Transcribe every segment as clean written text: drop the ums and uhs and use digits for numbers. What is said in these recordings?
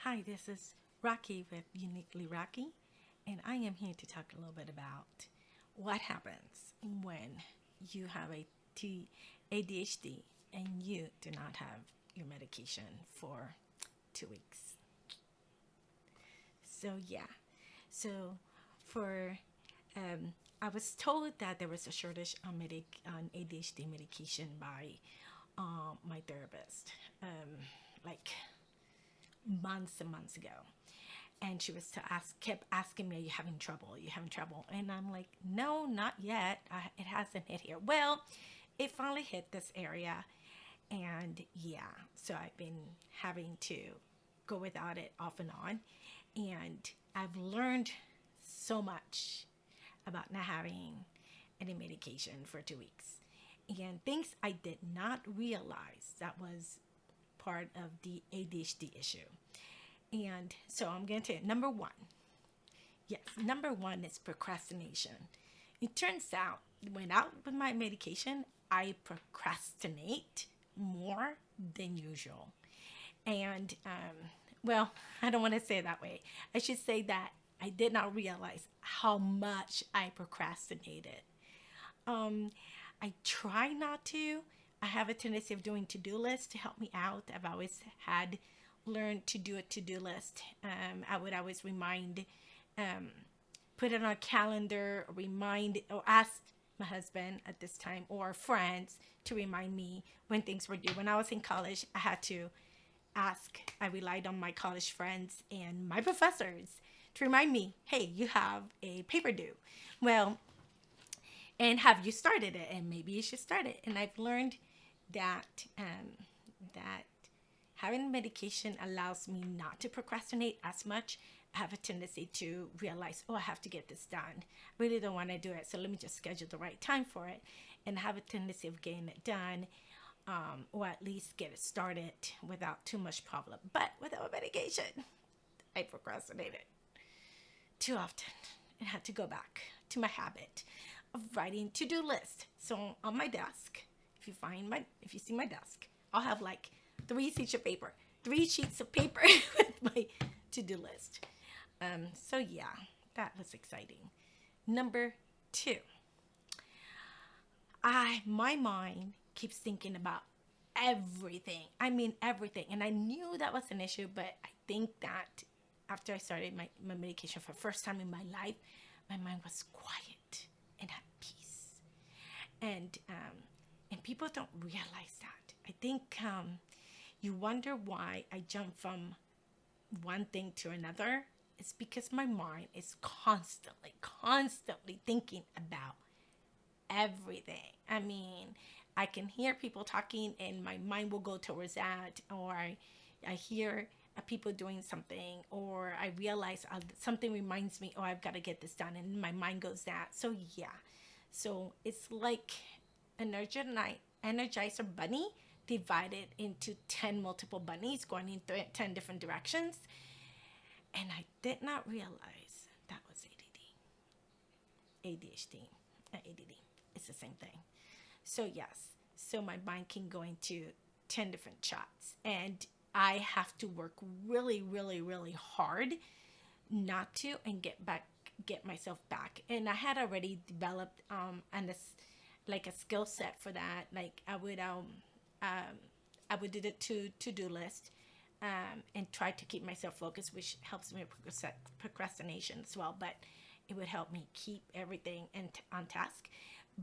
Hi, this is Rocky with Uniquely Rocky, and I am here to talk a little bit about what happens when you have ADHD and you do not have your medication for 2 weeks. So for I was told that there was a shortage on ADHD medication by my therapist, like months and months ago. And she was kept asking me, "Are you having trouble? Are you having trouble?" And I'm like, "No, not yet. It hasn't hit here." Well, it finally hit this area, and yeah, so I've been having to go without it off and on, and I've learned so much about not having any medication for 2 weeks, and things I did not realize that was part of the ADHD issue. And so I'm going to number one. Yes, number one is procrastination. It turns out when out with my medication, I procrastinate more than usual. And well, I don't want to say it that way. I should say that I did not realize how much I procrastinated. Um, I try not to. I have a tendency of doing to-do lists to help me out. I've always had learned to do a to-do list. I would always um, put it on a calendar, or remind, or ask my husband at this time or friends to remind me when things were due. When I was in college, I had to ask. I relied on my college friends and my professors to remind me, "Hey, you have a paper due." Well, and have you started it? And maybe you should start it. And I've learned that that having medication allows me not to procrastinate as much. I have a tendency to realize, oh, I have to get this done. I really don't want to do it, so let me just schedule the right time for it. And I have a tendency of getting it done, or at least get it started without too much problem. But without medication, I procrastinated too often and had to go back to my habit of writing to-do list. So on my desk, if you see my desk, I'll have like three sheets of paper with my to-do list. So yeah, that was exciting. Number two, I my mind keeps thinking about everything. I mean everything. And I knew that was an issue, but I think that after I started my medication for the first time in my life, my mind was quiet and at peace. And people don't realize that. I think you wonder why I jump from one thing to another. It's because my mind is constantly thinking about everything. I mean, I can hear people talking and my mind will go towards that, or I hear people doing something, or I realize something reminds me, oh, I've got to get this done, and my mind goes that. So yeah, so it's like an energizer bunny divided into 10 multiple bunnies going in 10 different directions. And I did not realize that was ADHD, ADD. It's the same thing. So yes, so my mind can go into 10 different shots, and I have to work really hard not to, and get myself back. And I had already developed and this like a skill set for that. Like um I would do the to do list, and try to keep myself focused, which helps me with procrastination as well. But it would help me keep everything on task.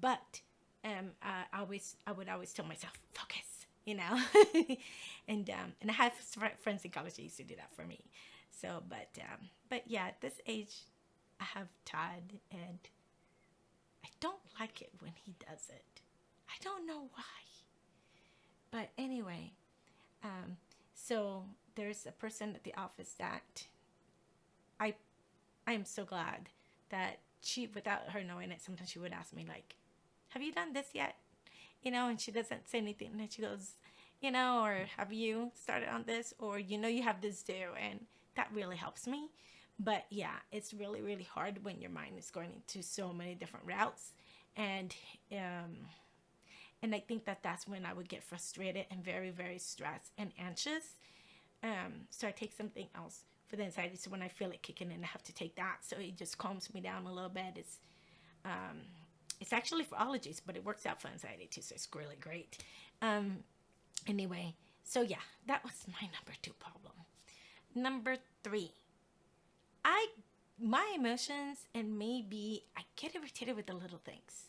But I would always tell myself, focus, and I have friends in college that used to do that for me. So, but yeah, at this age, I have Todd, and I don't like it when he does it. I don't know why. But anyway, so there's a person at the office that I I am so glad that she, without her knowing it, sometimes she would ask me like, "Have you done this yet?" And she doesn't say anything, and then she goes, or "Have you started on this?" Or you have this due, and that really helps me. But yeah, it's really hard when your mind is going into so many different routes, and um, and I think that that's when I would get frustrated and very stressed and anxious, So I take something else for the anxiety. So when I feel it kicking in, I have to take that. So it just calms me down a little bit. It's actually for allergies, but it works out for anxiety too. So it's really great. Um, anyway, so yeah, that was my number 2 problem. Number 3, I my emotions, and maybe I get irritated with the little things.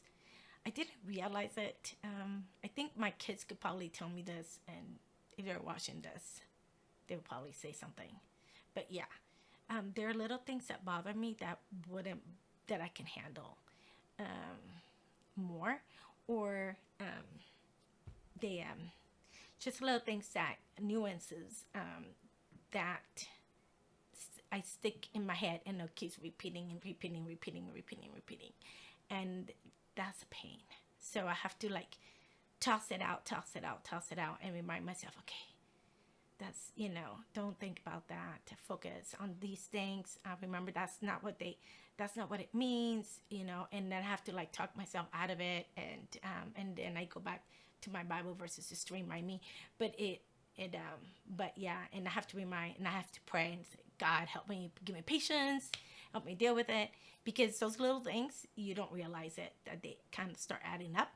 I didn't realize it. I think my kids could probably tell me this, and if they're watching this, they would probably say something. But yeah, there are little things that bother me that I can handle more, or they just little things, that nuances, that I stick in my head, and it keeps repeating and repeating, repeating, repeating, repeating, and that's a pain. So I have to like toss it out, toss it out, toss it out, and remind myself, okay, that's, don't think about that. Focus on these things. Remember, that's not what it means, and then I have to like talk myself out of it, and then I go back to my Bible verses just to remind me. But yeah, and I have to remind, and I have to pray and say, God, help me, give me patience, help me deal with it, because those little things, you don't realize it, that they kind of start adding up.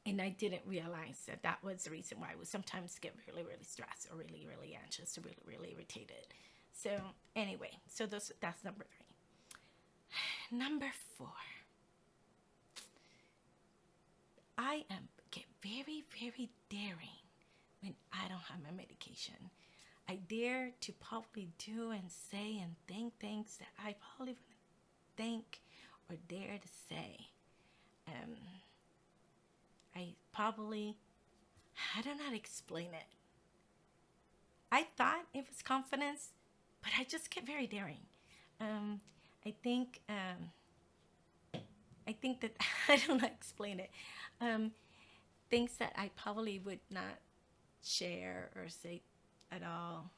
And I didn't realize that was the reason why I would sometimes get really, really stressed, or really, really anxious, or really, really irritated. So anyway, that's number 3. Number 4, I get very, very daring when I don't have my medication. I dare to probably do and say and think things that I probably wouldn't think or dare to say. I don't know how to explain it. I thought it was confidence, but I just get very daring. I think that I don't know how to explain it. Things that I probably would not share or say at all,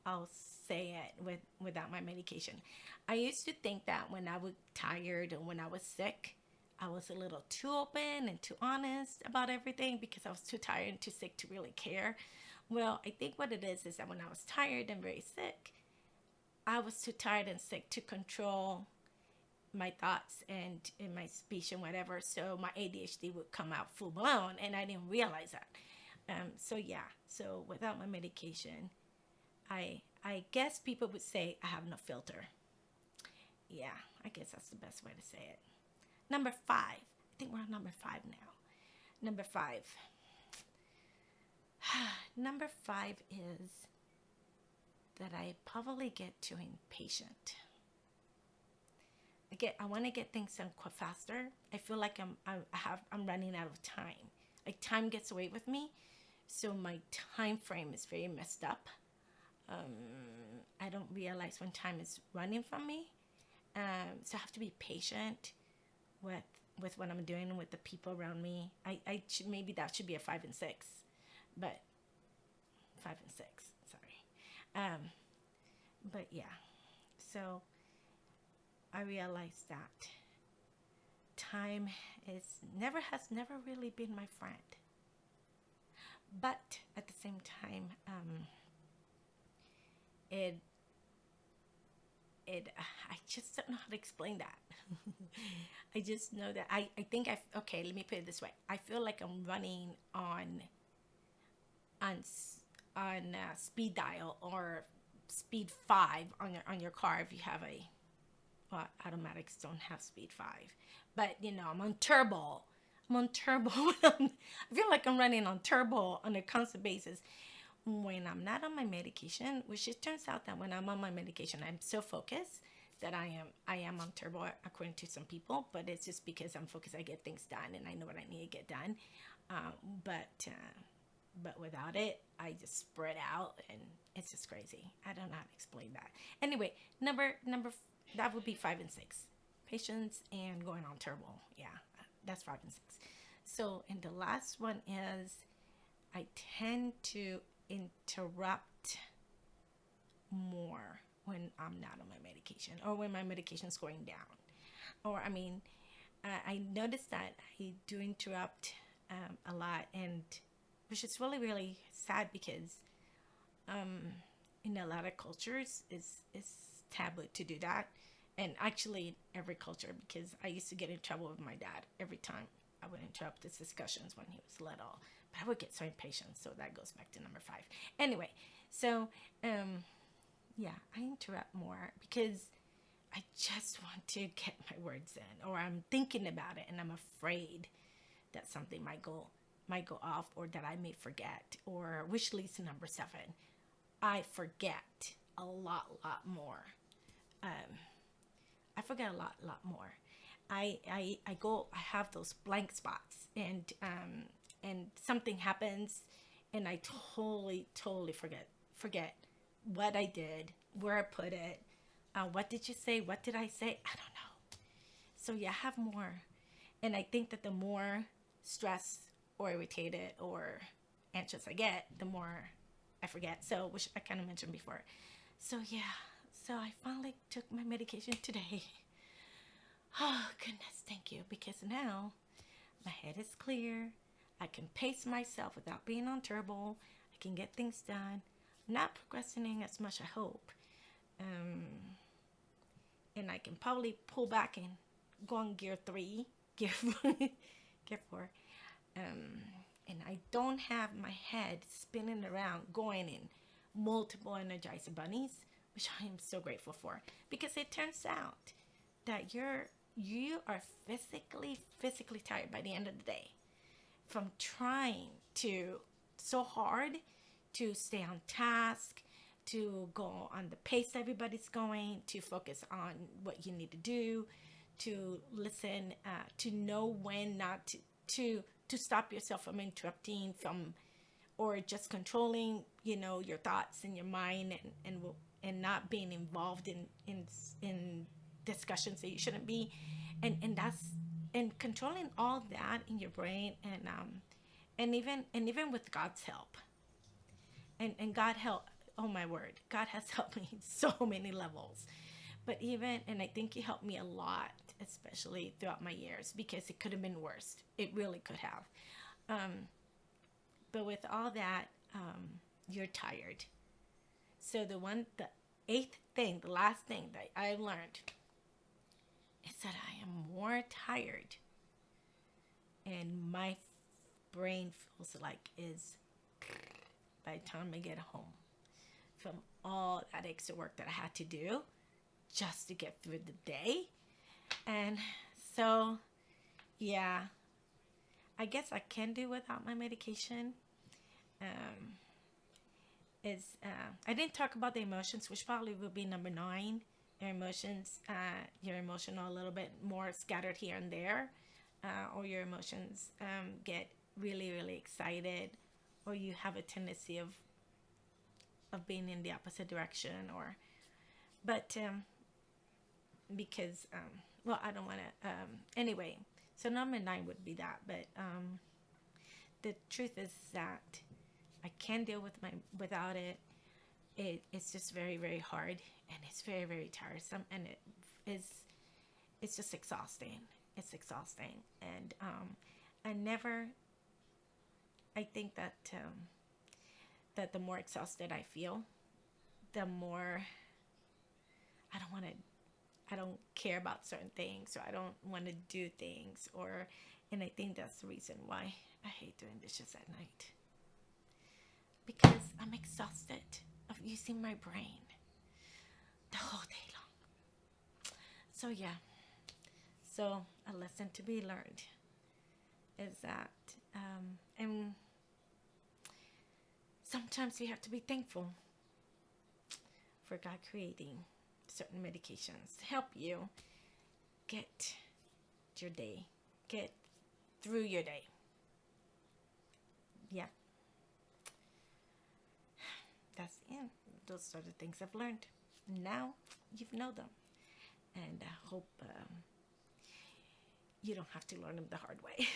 I'll say it without my medication. I used to think that when I was tired or when I was sick, I was a little too open and too honest about everything, because I was too tired and too sick to really care. Well, I think what it is that when I was tired and very sick, I was too tired and sick to control my thoughts and in my speech and whatever. So my ADHD would come out full blown, and I didn't realize that. So yeah, so without my medication, I guess people would say I have no filter. Yeah, I guess that's the best way to say it. Number 5. I think we're on number 5 now. Number 5. Number 5 is that I probably get too impatient. I want to get things done quite faster. I feel like I'm running out of time. Like time gets away with me, so my time frame is very messed up. I don't realize when time is running from me. So I have to be patient with what I'm doing with the people around me. Maybe that should be a 5 and 6, but 5 and 6. Sorry. But yeah, so I realized that time has never really been my friend. But at the same time, I just don't know how to explain that. I just know that I think okay, let me put it this way. I feel like I'm running on speed dial, or speed 5 on your car if you have automatics don't have speed 5. But I'm on turbo. I feel like I'm running on turbo on a constant basis when I'm not on my medication, which it turns out that when I'm on my medication, I'm so focused that I am on turbo according to some people, but it's just because I'm focused. I get things done and I know what I need to get done. But without it, I just spread out and it's just crazy. I don't know how to explain that. Anyway, that would be 5 and 6. Patience and going on turbo. Yeah, that's 5 and 6. So, and the last one is I tend to interrupt more when I'm not on my medication, or when my medication's going down. Or I noticed that I do interrupt a lot, and which is really, really sad, because in a lot of cultures, it's taboo to do that. And actually, every culture, because I used to get in trouble with my dad every time I would interrupt his discussions when he was little. But I would get so impatient. So that goes back to number 5. Anyway, so yeah, I interrupt more because I just want to get my words in, or I'm thinking about it and I'm afraid that something might go off, or that I may forget. Or which leads to number 7. I forget a lot more. I forget a lot more. I have those blank spots, and something happens, and I totally forget what I did, where I put it, what did you say, what did I say? I don't know. So yeah, I have more, and I think that the more stressed or irritated or anxious I get, the more I forget. So, which I kind of mentioned before. So yeah, so I finally took my medication today. Oh goodness, thank you, because now my head is clear. I can pace myself without being on turbo. I can get things done. I'm not procrastinating as much, I hope. And I can probably pull back and go on gear 3, gear 4, gear 4. And I don't have my head spinning around going in multiple Energizer bunnies, which I am so grateful for, because it turns out that you are physically tired by the end of the day from trying to so hard to stay on task, to go on the pace everybody's going, to focus on what you need to do, to listen, to know when not to stop yourself from interrupting, from or just controlling, your thoughts and your mind, and not being involved in discussions that you shouldn't be, and that's and controlling all that in your brain, and even with God's help, and God help. Oh my word, God has helped me in so many levels. But even, and I think He helped me a lot, especially throughout my years, because it could have been worse. It really could have. But with all that, you're tired. So the 8th thing, the last thing that I learned is that I am more tired, and my brain feels like is by the time I get home from all that extra work that I had to do just to get through the day. And so, yeah, I guess I can do without my medication. I didn't talk about the emotions, which probably would be number 9. Your emotions, you're emotional a little bit more scattered here and there, or your emotions get really excited, or you have a tendency of being in the opposite direction, but because well, I don't want to anyway. So number 9 would be that, but the truth is that I can deal without it. It's just very hard, and it's very tiresome, and it's just exhausting. It's exhausting, and I think that that the more exhausted I feel, the more I don't care about certain things, or I don't want to do things, and I think that's the reason why I hate doing dishes at night, because I'm exhausted of using my brain the whole day long. So yeah, so a lesson to be learned is that, and sometimes we have to be thankful for God creating certain medications to help you get through your day. Yeah. That's it. Those are the things I've learned. Now you know them, and I hope you don't have to learn them the hard way.